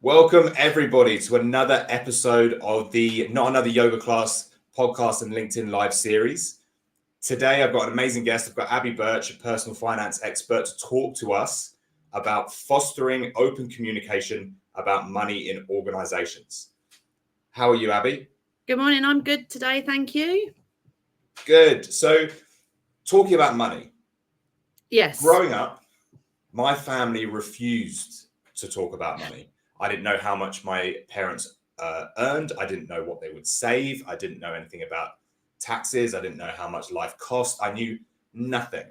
Welcome everybody to another episode of the Not Another Yoga Class podcast and LinkedIn Live series. Today I've got an amazing guest. I've got Abby Birch, a personal finance expert, to talk to us about fostering open communication about money in organizations. How are you, Abby? Good morning. I'm good today. Thank you. Good. So talking about money. Yes. Growing up, my family refused to talk about money. I didn't know how much my parents earned. I didn't know what they would save. I didn't know anything about taxes. I didn't know how much life cost. I knew nothing.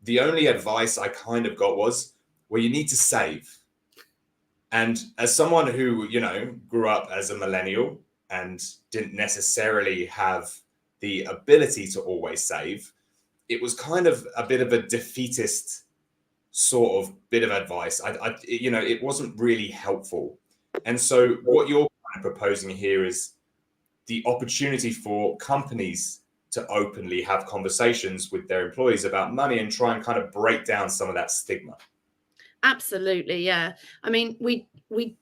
The only advice I kind of got was, well, you need to save. And as someone who, grew up as a millennial and didn't necessarily have the ability to always save, it was kind of a bit of a defeatist sort of bit of advice. It wasn't really helpful. And so what you're kind of proposing here is the opportunity for companies to openly have conversations with their employees about money and try and kind of break down some of that stigma. Absolutely, yeah. I mean, we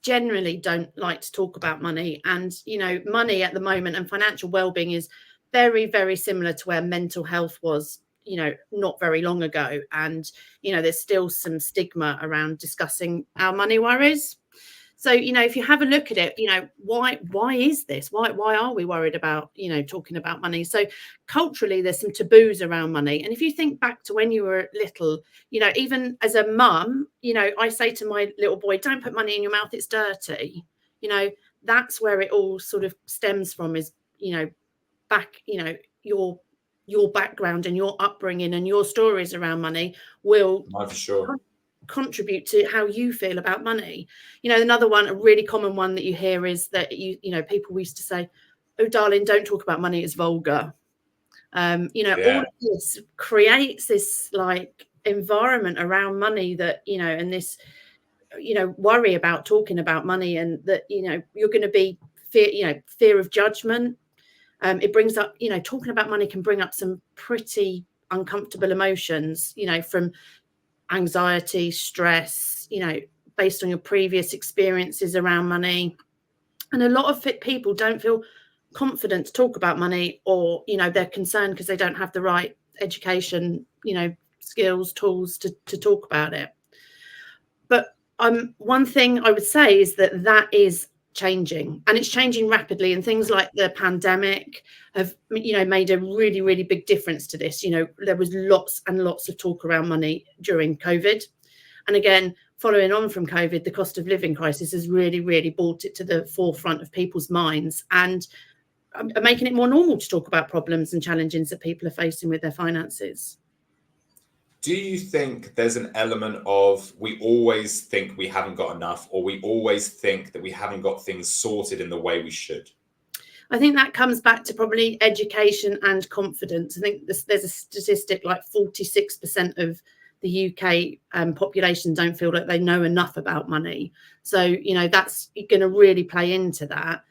generally don't like to talk about money, and money at the moment and financial well-being is very, very similar to where mental health was not very long ago. And there's still some stigma around discussing our money worries. So if you have a look at it, why is this? Why are we worried about talking about money? So culturally, there's some taboos around money. And if you think back to when you were little, even as a mum, I say to my little boy, don't put money in your mouth, it's dirty. That's where it all sort of stems from, is back your background and your upbringing and your stories around money will For sure contribute to how you feel about money. Another one, a really common one that you hear is that people used to say, oh darling, don't talk about money, it's vulgar. All of this creates this like environment around money that and this worry about talking about money, and that you're going to be fear of judgment. It brings up, talking about money can bring up some pretty uncomfortable emotions, from anxiety, stress, based on your previous experiences around money. And a lot of people don't feel confident to talk about money, or, they're concerned because they don't have the right education, skills, tools to talk about it. But one thing I would say is that is changing, and it's changing rapidly, and things like the pandemic have made a really, really big difference to this. There was lots and lots of talk around money during COVID, and again following on from COVID, the cost of living crisis has really, really brought it to the forefront of people's minds, and making it more normal to talk about problems and challenges that people are facing with their finances. Do you think there's an element of, we always think we haven't got enough, or we always think that we haven't got things sorted in the way we should? I think that comes back to probably education and confidence. I think there's a statistic like 46% of the UK population don't feel like they know enough about money. So, that's going to really play into that.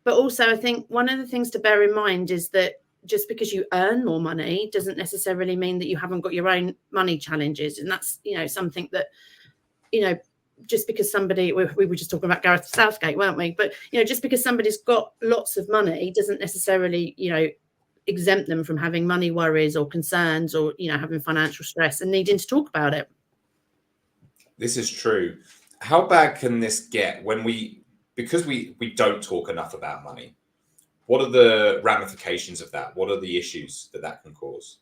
But also, I think one of the things to bear in mind is that just because you earn more money doesn't necessarily mean that you haven't got your own money challenges. And that's, something that, just because somebody, we were just talking about Gareth Southgate, weren't we? But, just because somebody's got lots of money doesn't necessarily, exempt them from having money worries or concerns, or, having financial stress and needing to talk about it. This is true. How bad can this get because we don't talk enough about money? What are the ramifications of that? What are the issues that can cause?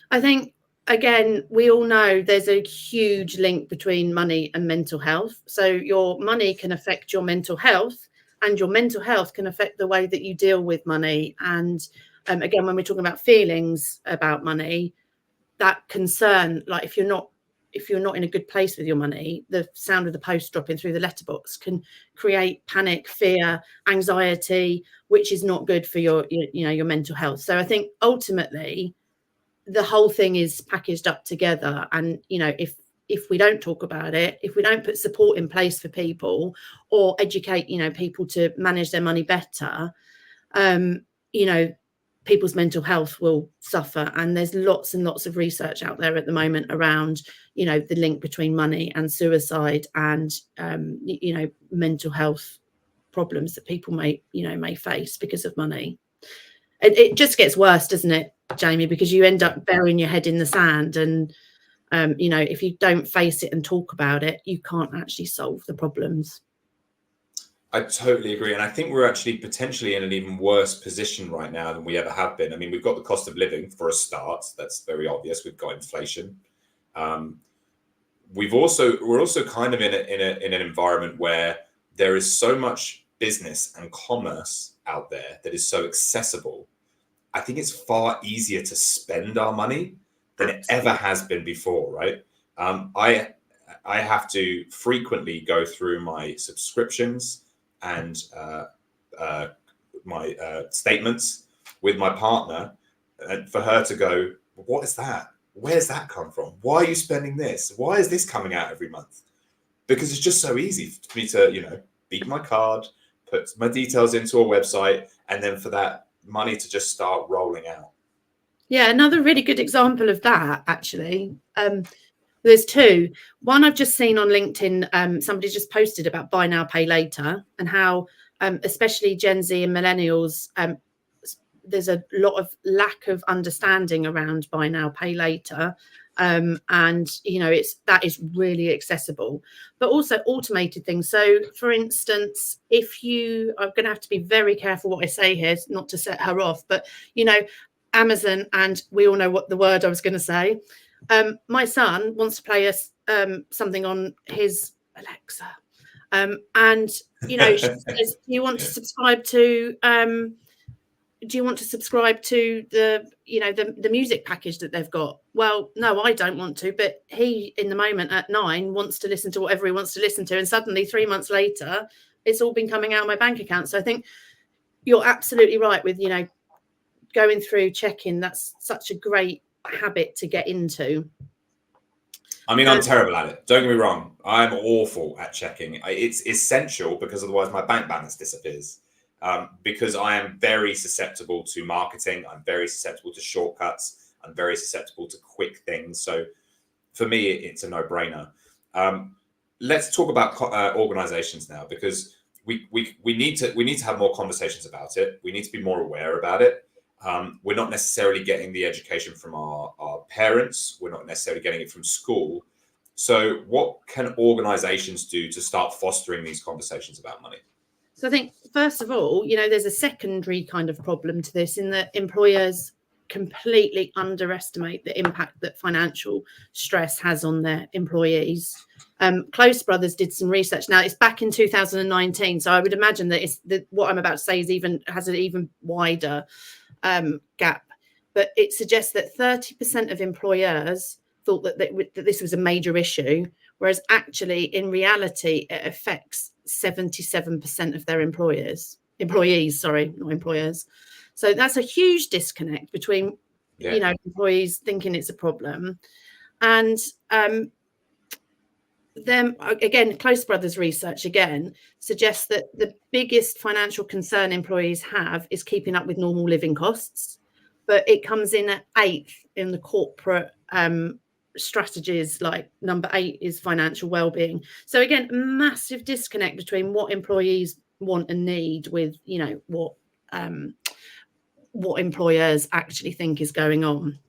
I think, again, we all know there's a huge link between money and mental health. So your money can affect your mental health, and your mental health can affect the way that you deal with money. And again, when we're talking about feelings about money, that concern, like if you're not in a good place with your money, the sound of the post dropping through the letterbox can create panic, fear, anxiety, which is not good for your mental health. So I think ultimately the whole thing is packaged up together. And, if we don't talk about it, if we don't put support in place for people, or educate, people to manage their money better, people's mental health will suffer. And there's lots and lots of research out there at the moment around, the link between money and suicide and, mental health problems that people may face because of money. It just gets worse, doesn't it, Jamie? Because you end up burying your head in the sand, and if you don't face it and talk about it, you can't actually solve the problems. I totally agree. And I think we're actually potentially in an even worse position right now than we ever have been. I mean, we've got the cost of living for a start. That's very obvious. We've got inflation. We're also kind of in an environment where there is so much business and commerce out there that is so accessible. I think it's far easier to spend our money than it ever has been before, right? I have to frequently go through my subscriptions and my statements with my partner, and for her to go, what is that? Where's that come from? Why are you spending this? Why is this coming out every month? Because it's just so easy for me to, beat my card, put my details into a website, and then for that money to just start rolling out. Yeah, another really good example of that, actually. There's two. One I've just seen on LinkedIn, somebody just posted about buy now, pay later, and how especially Gen Z and millennials, there's a lot of lack of understanding around buy now, pay later. And that is really accessible, but also automated things. So for instance, I'm going to have to be very careful what I say here, not to set her off, but Amazon, and we all know what the word I was going to say. My son wants to play us something on his Alexa, and she says, "Do you want to subscribe to? Do you want to subscribe to the music package that they've got?" Well, no, I don't want to, but he, in the moment at 9, wants to listen to whatever he wants to listen to, and suddenly 3 months later, it's all been coming out of my bank account. So I think you're absolutely right with going through checking. That's such a great habit to get into. I mean, I'm terrible at it. Don't get me wrong. I'm awful at checking. It's essential because otherwise my bank balance disappears. Because I am very susceptible to marketing. I'm very susceptible to shortcuts. I'm very susceptible to quick things. So for me, it's a no-brainer. Let's talk about organizations now, because we need to have more conversations about it. We need to be more aware about it. We're not necessarily getting the education from our parents. We're not necessarily getting it from school. So what can organizations do to start fostering these conversations about money? So I think, first of all, there's a secondary kind of problem to this, in that employers completely underestimate the impact that financial stress has on their employees. Close Brothers did some research. Now, it's back in 2019, so I would imagine that what I'm about to say has an even wider gap. But it suggests that 30% of employers thought that this was a major issue, whereas actually, in reality, it affects 77% of their employees, not employers. So that's a huge disconnect between, employees thinking it's a problem. And then again, Close Brothers research again suggests that the biggest financial concern employees have is keeping up with normal living costs, but it comes in at 8th in the corporate strategies. Like number 8 is financial well-being. So again, massive disconnect between what employees want and need with what employers actually think is going on.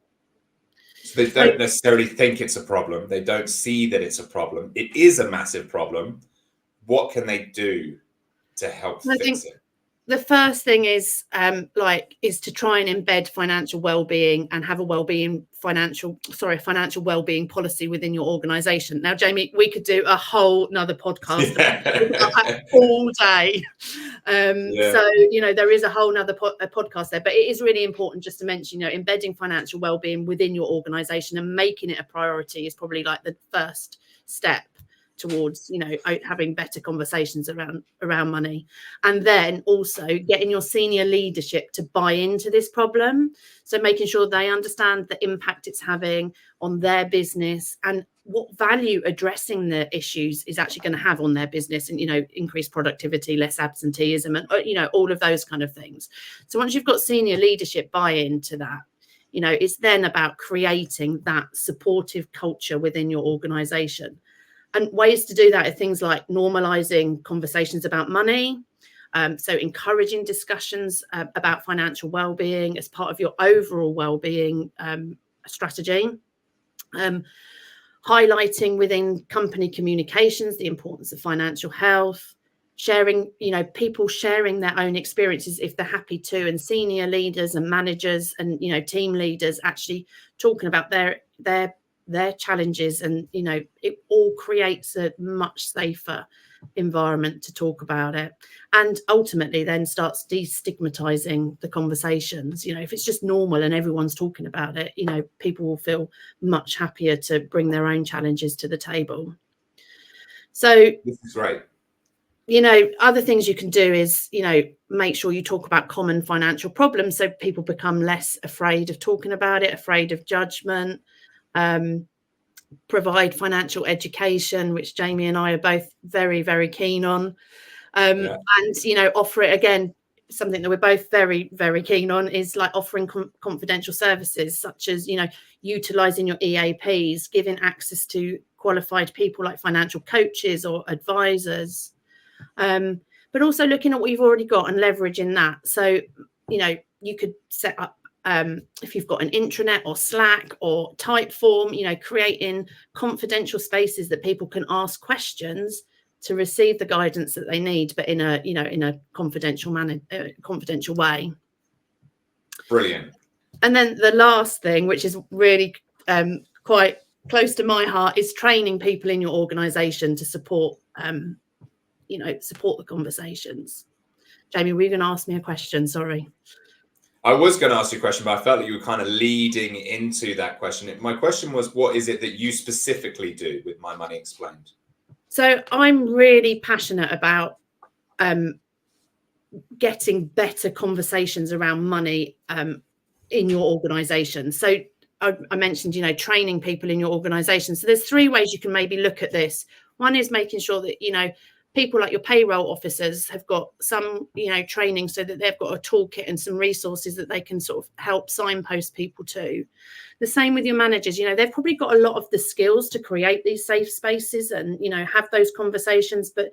So they don't necessarily think it's a problem. They don't see that it's a problem. It is a massive problem. What can they do to help fix it? The first thing is to try and embed financial well-being and have a financial well-being policy within your organization. Now, Jamie, we could do a whole nother podcast all day. So, there is a whole nother podcast there, but it is really important just to mention, embedding financial well-being within your organization and making it a priority is probably like the first step towards, you know, having better conversations around money. And then also getting your senior leadership to buy into this problem. So making sure they understand the impact it's having on their business and what value addressing the issues is actually going to have on their business, and, you know, increased productivity, less absenteeism, and, you know, all of those kind of things. So once you've got senior leadership buy into that, you know, it's then about creating that supportive culture within your organization. And ways to do that are things like normalizing conversations about money. So encouraging discussions about financial well-being as part of your overall well-being strategy. Highlighting within company communications the importance of financial health. Sharing, you know, people sharing their own experiences if they're happy to, and senior leaders and managers and, you know, team leaders actually talking about their challenges, and, you know, it all creates a much safer environment to talk about it, and ultimately then starts destigmatizing the conversations. You know, if it's just normal and everyone's talking about it, you know, people will feel much happier to bring their own challenges to the table. So this is great. You know, other things you can do is, you know, make sure you talk about common financial problems so people become less afraid of talking about it, afraid of judgment. Provide financial education, which Jamie and I are both very, very keen on. And, you know, offer it again. Something that we're both very, very keen on is like offering confidential services, such as, you know, utilizing your EAPs, giving access to qualified people like financial coaches or advisors. But also looking at what you've already got and leveraging that. So, you know, you could set up, if you've got an intranet or Slack or Typeform, you know, creating confidential spaces that people can ask questions to receive the guidance that they need, but in a, you know, in a confidential manner, confidential way. Brilliant. And then the last thing, which is really quite close to my heart, is training people in your organization to support, you know, support the conversations. Jamie, were you going to ask me a question? Sorry. I was going to ask you a question, but I felt that you were kind of leading into that question. My question was, what is it that you specifically do with My Money Explained? So I'm really passionate about getting better conversations around money in your organization. So I mentioned, you know, training people in your organization. So there's 3 ways you can maybe look at this. One is making sure that, you know, people like your payroll officers have got some, you know, training so that they've got a toolkit and some resources that they can sort of help signpost people to. The same with your managers. You know, they've probably got a lot of the skills to create these safe spaces and, you know, have those conversations, but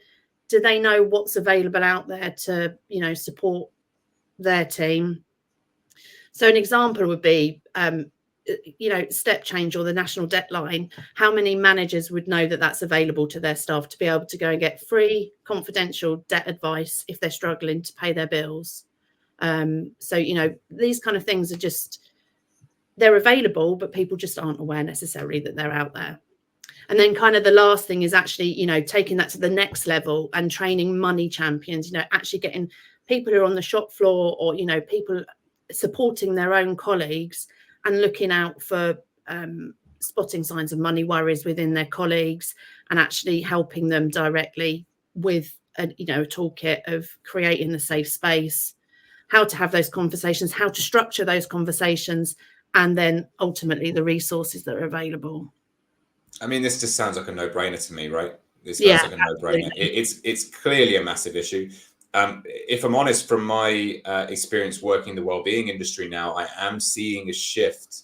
do they know what's available out there to, you know, support their team? So an example would be, you know, step change or the national debt line. How many managers would know that that's available to their staff to be able to go and get free confidential debt advice if they're struggling to pay their bills? So, you know, these kind of things are just, they're available, but people just aren't aware necessarily that they're out there. And then kind of the last thing is actually, you know, taking that to the next level and training money champions, you know, actually getting people who are on the shop floor or, you know, people supporting their own colleagues and looking out for spotting signs of money worries within their colleagues and actually helping them directly with a, you know, a toolkit of creating the safe space, how to have those conversations, how to structure those conversations, and then ultimately the resources that are available. I mean, this just sounds like a no-brainer to me, right? This sounds like a no-brainer. It's clearly a massive issue. If I'm honest, from my experience working in the wellbeing industry now, I am seeing a shift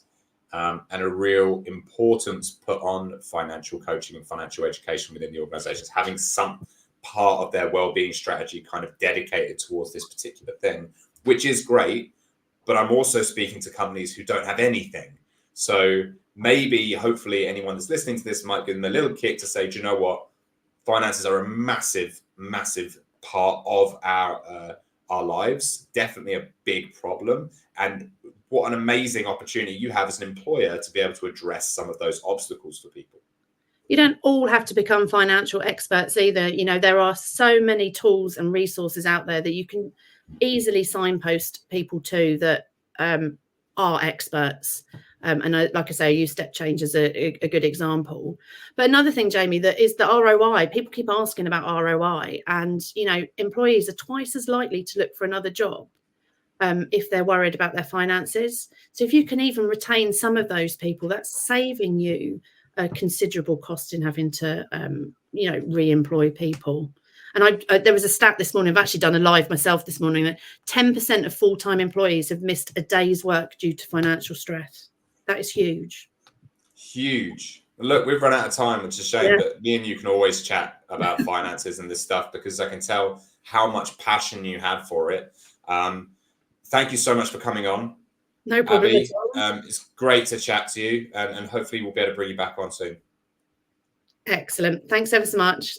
and a real importance put on financial coaching and financial education within the organizations, having some part of their wellbeing strategy kind of dedicated towards this particular thing, which is great. But I'm also speaking to companies who don't have anything. So maybe, hopefully, anyone that's listening to this might give them a little kick to say, do you know what? Finances are a massive, massive part of our lives. Definitely a big problem. And what an amazing opportunity you have as an employer to be able to address some of those obstacles for people. You don't all have to become financial experts either. You know, there are so many tools and resources out there that you can easily signpost people to that are experts. And like I say, I use step change as a good example. But another thing, Jamie, that is the ROI. People keep asking about ROI, and employees are twice as likely to look for another job if they're worried about their finances. So if you can even retain some of those people, that's saving you a considerable cost in having to re-employ people. And there was a stat this morning, I've actually done a live myself this morning, that 10% of full-time employees have missed a day's work due to financial stress. That is huge. Huge. Look, we've run out of time, which is a shame, but me and you can always chat about finances and this stuff, because I can tell how much passion you have for it. Thank you so much for coming on. No problem Abby, at all. it's great to chat to you, and hopefully we'll be able to bring you back on soon. Excellent. Thanks ever so much.